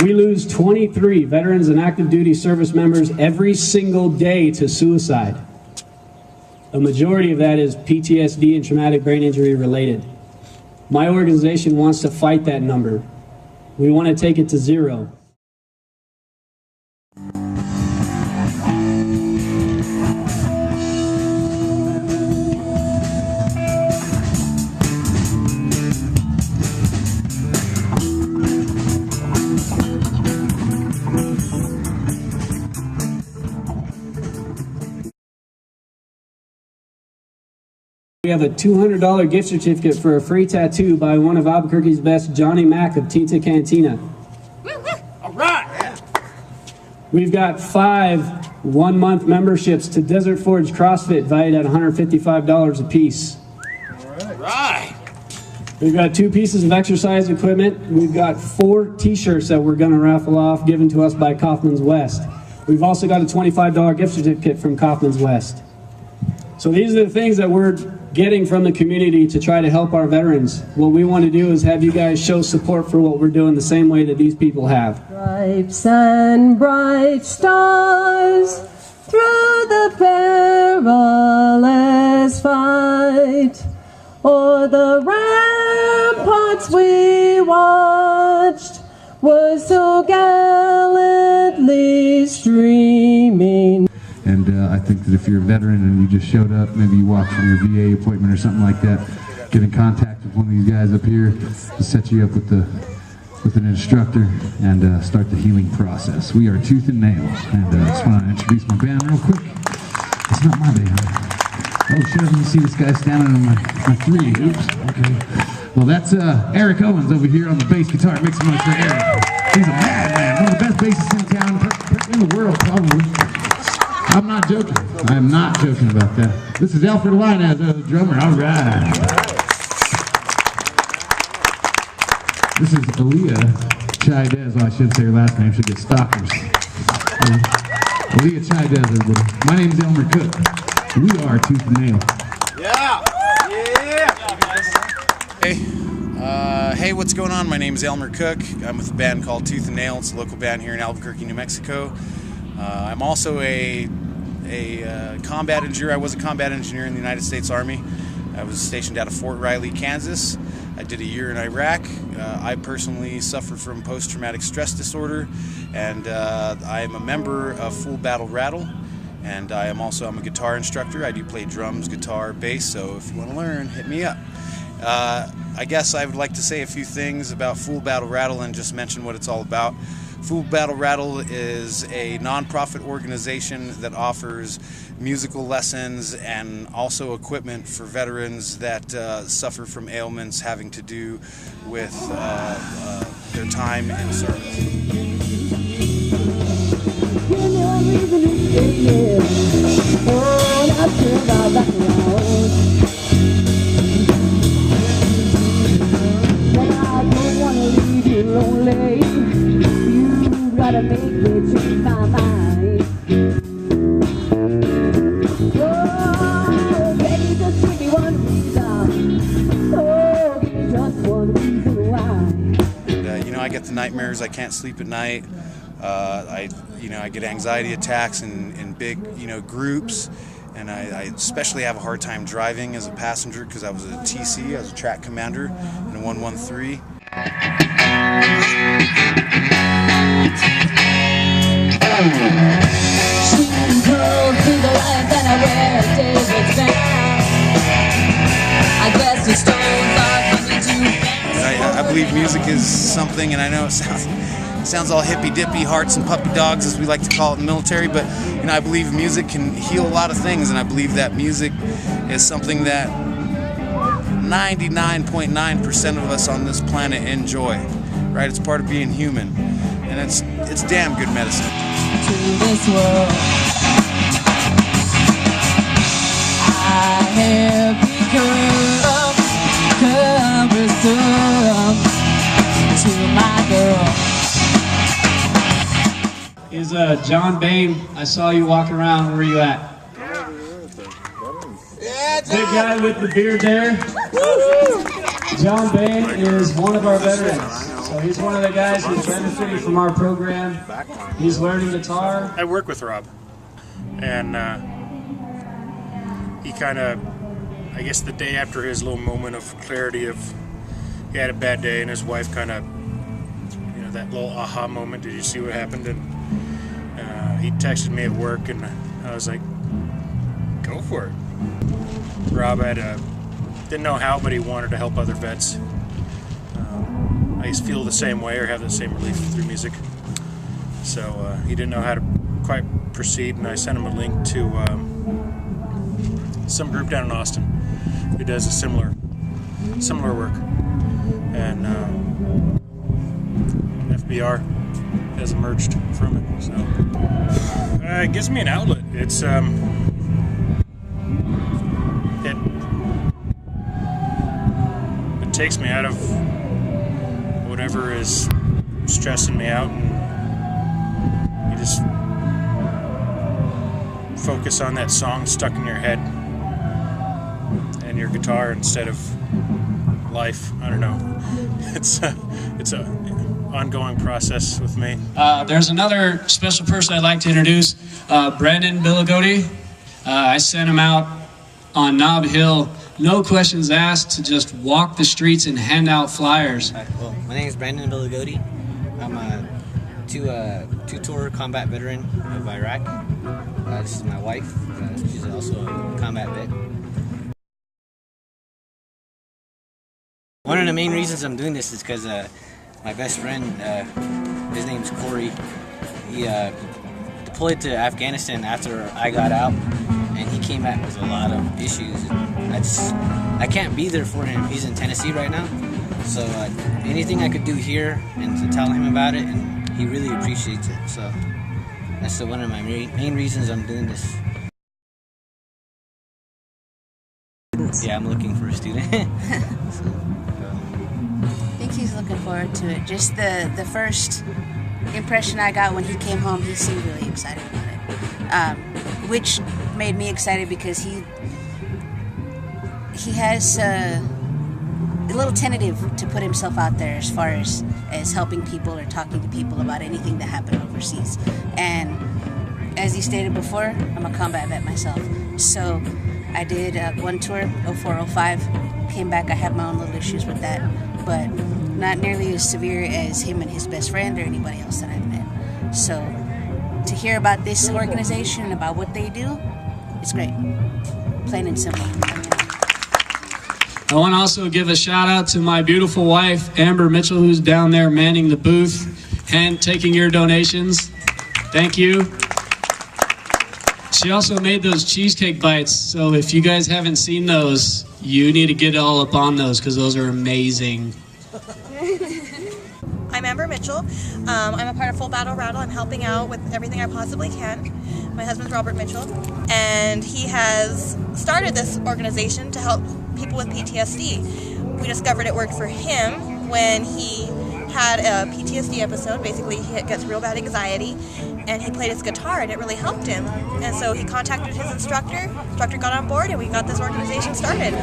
We lose 23 veterans and active duty service members every single day to suicide. A majority of that is PTSD and traumatic brain injury related. My organization wants to fight that number. We want to take it to 0. We have a $200 gift certificate for a free tattoo by one of Albuquerque's best, Johnny Mack of Tinta Cantina. All right. We've got 5 one-month memberships to Desert Forge CrossFit valued at $155 a piece. All right. We've got 2 pieces of exercise equipment. We've got 4 t-shirts that we're going to raffle off, given to us by Kaufman's West. We've also got a $25 gift certificate from Kaufman's West. So these are the things that we're getting from the community to try to help our veterans. What we want to do is have you guys show support for what we're doing the same way that these people have. Stripes and bright stars through the perilous fight, o'er the ramparts we watched was so gallantly streaming. And I think that if you're a veteran and you just showed up, maybe you walked from your VA appointment or something like that, get in contact with one of these guys up here to set you up with an instructor and start the healing process. We are Tooth&Nail, and I just want to introduce my band real quick. It's not my band. Oh shit, let me see this guy standing on my 3. Oops, okay. Well, that's Eric Owens over here on the bass guitar. Make some noise for Eric. He's a madman, one of the best bassists in town, in the world probably. I'm not joking. I'm not joking about that. This is Alfred Linez, the drummer. All right. This is Aaliyah Chaidez. Well, I shouldn't say her last name. She'll get stalkers. Aaliyah Chaidez, everybody. My name is Elmer Cook. We are Tooth&Nail. Yeah. Yeah. Hey, what's going on? My name is Elmer Cook. I'm with a band called Tooth&Nail. It's a local band here in Albuquerque, New Mexico. I'm also a combat engineer. I was a combat engineer in the United States Army. I was stationed out of Fort Riley, Kansas. I did a year in Iraq. I personally suffer from post-traumatic stress disorder, and I am a member of Full Battle Rattle. And I'm a guitar instructor. I do play drums, guitar, bass. So if you want to learn, hit me up. I guess I would like to say a few things about Full Battle Rattle and just mention what it's all about. Full Battle Rattle is a non-profit organization that offers musical lessons and also equipment for veterans that suffer from ailments having to do with their time in service. Gotta make me change my mind. Oh, baby, just give me one reason. Oh, give me just one reason why. And, I get the nightmares. I can't sleep at night. I get anxiety attacks in big, groups. And I especially have a hard time driving as a passenger because I was a TC, I was a track commander in a 113. I believe music is something, and I know it sounds all hippy-dippy, hearts and puppy dogs, as we like to call it in the military, but I believe music can heal a lot of things, and I believe that music is something that 99.9% of us on this planet enjoy. Right? It's part of being human, and it's damn good medicine. To this world, I have become cumbersome to my girl. Is John Bain? I saw you walking around. Where are you at? Big guy with the beard there. John Bain is one of our veterans. So So he's one of the guys who's benefiting from our program. He's learning guitar. I work with Rob, and he kind of, I guess the day after his little moment of clarity of he had a bad day, and his wife kind of, you know, that little aha moment, did you see what happened? And he texted me at work, and I was like, go for it. Rob didn't know how, but he wanted to help other vets. I used to feel the same way or have the same relief through music. So he didn't know how to quite proceed, and I sent him a link to some group down in Austin who does a similar work. And FBR has emerged from it. So it gives me an outlet. It's it takes me out of whatever is stressing me out, and you just focus on that song stuck in your head and your guitar instead of life. I don't know. It's a ongoing process with me. There's another special person I'd like to introduce, Brandon Billigotti. I sent him out on Nob Hill, no questions asked, to just walk the streets and hand out flyers. Well, my name is Brandon Billigotti. I'm a two-tour combat veteran of Iraq. This is my wife. She's also a combat vet. One of the main reasons I'm doing this is because my best friend, his name's Corey, he deployed to Afghanistan after I got out, and he came back with a lot of issues. I can't be there for him. He's in Tennessee right now, so anything I could do here and to tell him about it, and he really appreciates it. So that's one of my main reasons I'm doing this. Yeah, I'm looking for a student. I think he's looking forward to it. Just the first impression I got when he came home, he seemed really excited about it, which made me excited because he has a little tentative to put himself out there as far as helping people or talking to people about anything that happened overseas. And as he stated before, I'm a combat vet myself, so I did one tour, 04-05, came back. I have my own little issues with that, but not nearly as severe as him and his best friend or anybody else that I've met. So to hear about this organization and about what they do, it's great. Plain and simple. I want to also give a shout out to my beautiful wife, Amber Mitchell, who's down there manning the booth and taking your donations. Thank you. She also made those cheesecake bites, so if you guys haven't seen those, you need to get all up on those because those are amazing. I'm Amber Mitchell. I'm a part of Full Battle Rattle. I'm helping out with everything I possibly can. My husband's Robert Mitchell, and he has started this organization to help people with PTSD. We discovered it worked for him when he had a PTSD episode. Basically, he gets real bad anxiety, and he played his guitar, and it really helped him. And so he contacted his instructor. Instructor got on board, and we got this organization started.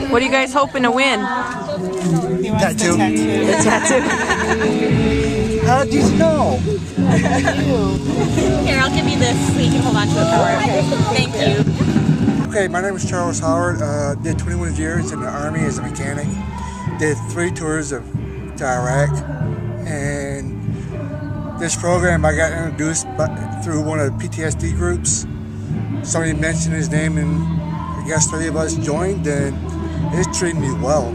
What are you guys hoping to win? Tattoo. A tattoo. How did you know? Here, I'll give you this so you can hold on to it for it. Thank you. Okay, my name is Charles Howard. Did 21 years in the Army as a mechanic. Did 3 tours to Iraq. And this program I got introduced through one of the PTSD groups. Somebody mentioned his name, and I guess 3 of us joined, and it's treated me well.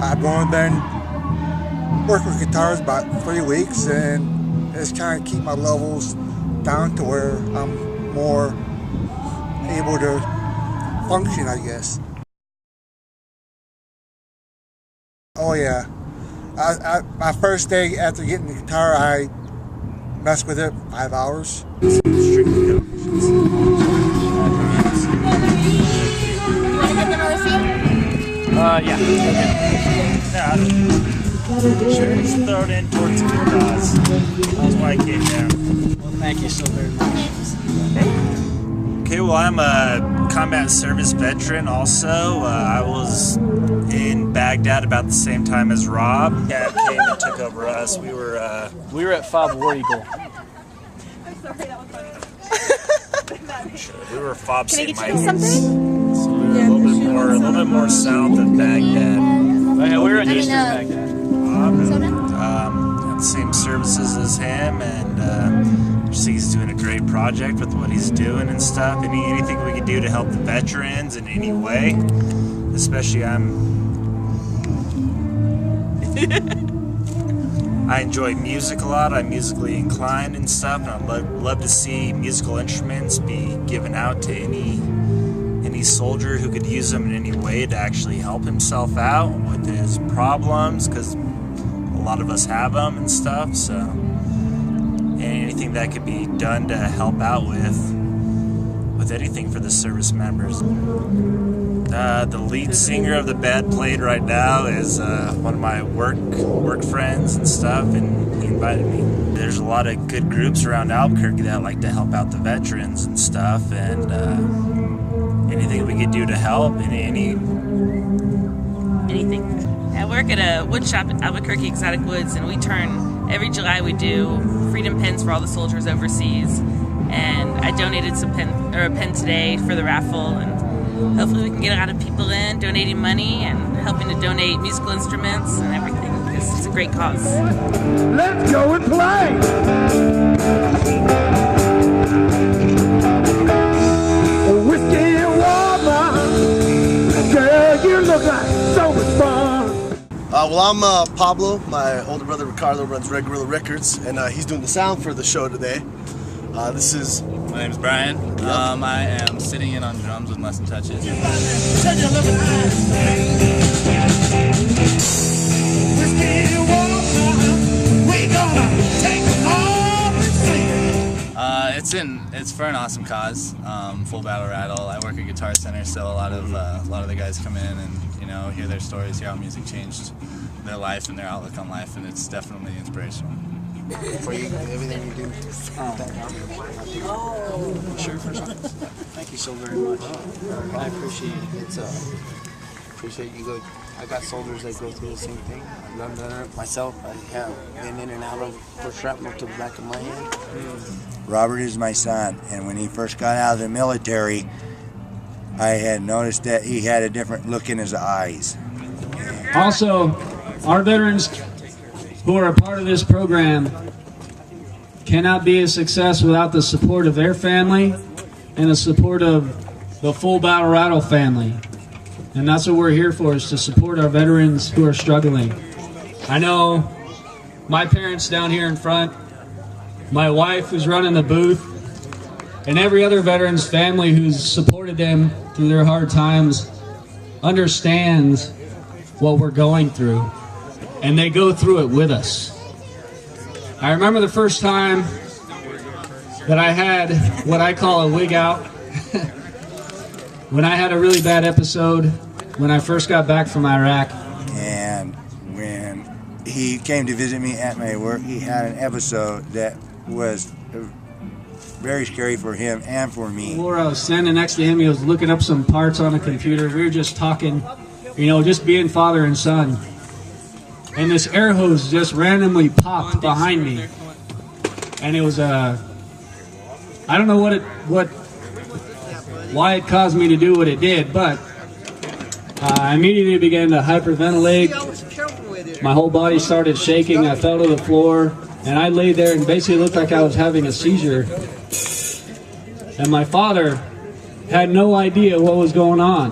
I've only been working with guitars about 3 weeks, and it's kind of keep my levels down to where I'm more able to function, I guess. Oh yeah, my first day after getting the guitar, I messed with it 5 hours. You want to give them a receipt? Yeah. Sure, just throw it in towards the cause. That's why I came down. Well, thank you so very much. Okay, well, I'm a combat service veteran also. I was in Baghdad about the same time as Rob. Yeah, came and took over us. We were at FOB War Eagle. I'm sorry, that was funny. We were FOB Can I St. get you Michael's. something? So we were a little bit more south of Baghdad. Oh, yeah, we were in Eastern Baghdad. Had the same services as him, and just think he's doing a great project with what he's doing and stuff. Anything we could do to help the veterans in any way, especially I enjoy music a lot. I'm musically inclined and stuff, and I'd love to see musical instruments be given out to any soldier who could use them in any way to actually help himself out with his problems, because a lot of us have them and stuff. So anything that could be done to help out with anything for the service members. The lead singer of the band playing right now is one of my work friends and stuff, and he invited me. There's a lot of good groups around Albuquerque that like to help out the veterans and stuff, and anything we could do to help, anything. I work at a wood shop at Albuquerque Exotic Woods, and we turn, every July we do freedom pens for all the soldiers overseas, and I donated a pen today for the raffle, and hopefully we can get a lot of people in donating money and helping to donate musical instruments and everything, because it's a great cause. Let's go and play! Whiskey and water, girl, you look like so much fun. Well, I'm Pablo. My older brother Ricardo runs Red Gorilla Records, and he's doing the sound for the show today. My name's Brian. I am sitting in on drums with Mustn'tTouchIt. It's for an awesome cause. Full Battle Rattle. I work at Guitar Center, so a lot of the guys come in and hear their stories, hear how music changed their life and their outlook on life, and it's definitely inspirational. For you, everything you do. Sure, for sure. Thank you so very much. I appreciate it. Appreciate you go. I got soldiers that go through the same thing. I've done it myself. I have been in and out of for shrapnel to the back of my head. Robert is my son, and when he first got out of the military, I had noticed that he had a different look in his eyes. Also, our veterans who are a part of this program cannot be a success without the support of their family and the support of the Full Battle Rattle family. And that's what we're here for, is to support our veterans who are struggling. I know my parents down here in front, my wife who's running the booth, and every other veteran's family who's supported them through their hard times understands what we're going through, and they go through it with us. I remember the first time that I had what I call a wig out, when I had a really bad episode when I first got back from Iraq. And when he came to visit me at my work, he had an episode that was very scary for him and for me. Before I was standing next to him, he was looking up some parts on a computer. We were just talking, just being father and son. And this air hose just randomly popped behind me. And it was I don't know why it caused me to do what it did, but I immediately began to hyperventilate. My whole body started shaking. I fell to the floor, and I lay there and basically looked like I was having a seizure. And my father had no idea what was going on.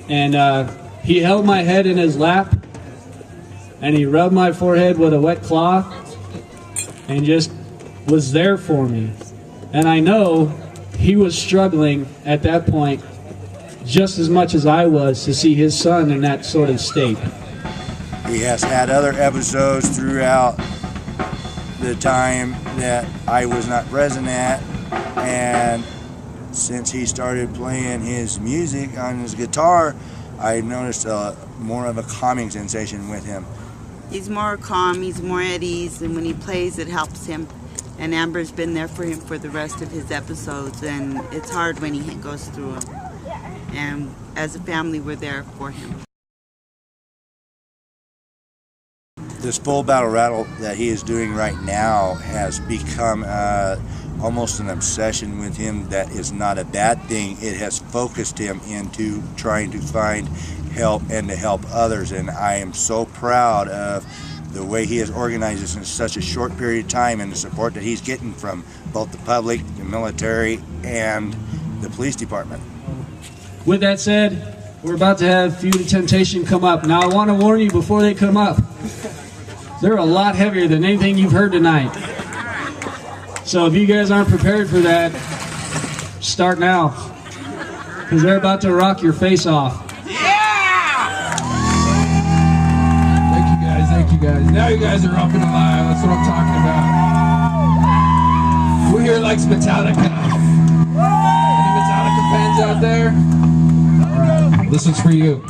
And he held my head in his lap, and he rubbed my forehead with a wet cloth, and just was there for me. And I know he was struggling at that point just as much as I was to see his son in that sort of state. He has had other episodes throughout the time that I was not present at, and since he started playing his music on his guitar, I noticed more of a calming sensation with him. He's more calm, he's more at ease, and when he plays it helps him. And Amber's been there for him for the rest of his episodes, and it's hard when he goes through them. And as a family, we're there for him. This full battle rattle that he is doing right now has become almost an obsession with him. That is not a bad thing. It has focused him into trying to find help and to help others, and I am so proud of the way he has organized this in such a short period of time and the support that he's getting from both the public, the military, and the police department. With that said, we're about to have Feud of Temptation come up. Now I want to warn you before they come up, they're a lot heavier than anything you've heard tonight. So if you guys aren't prepared for that, start now, because they're about to rock your face off. Thank you guys. Now you guys are up and alive. That's what I'm talking about. Who here likes Metallica? Any Metallica fans out there? All right, this one's for you.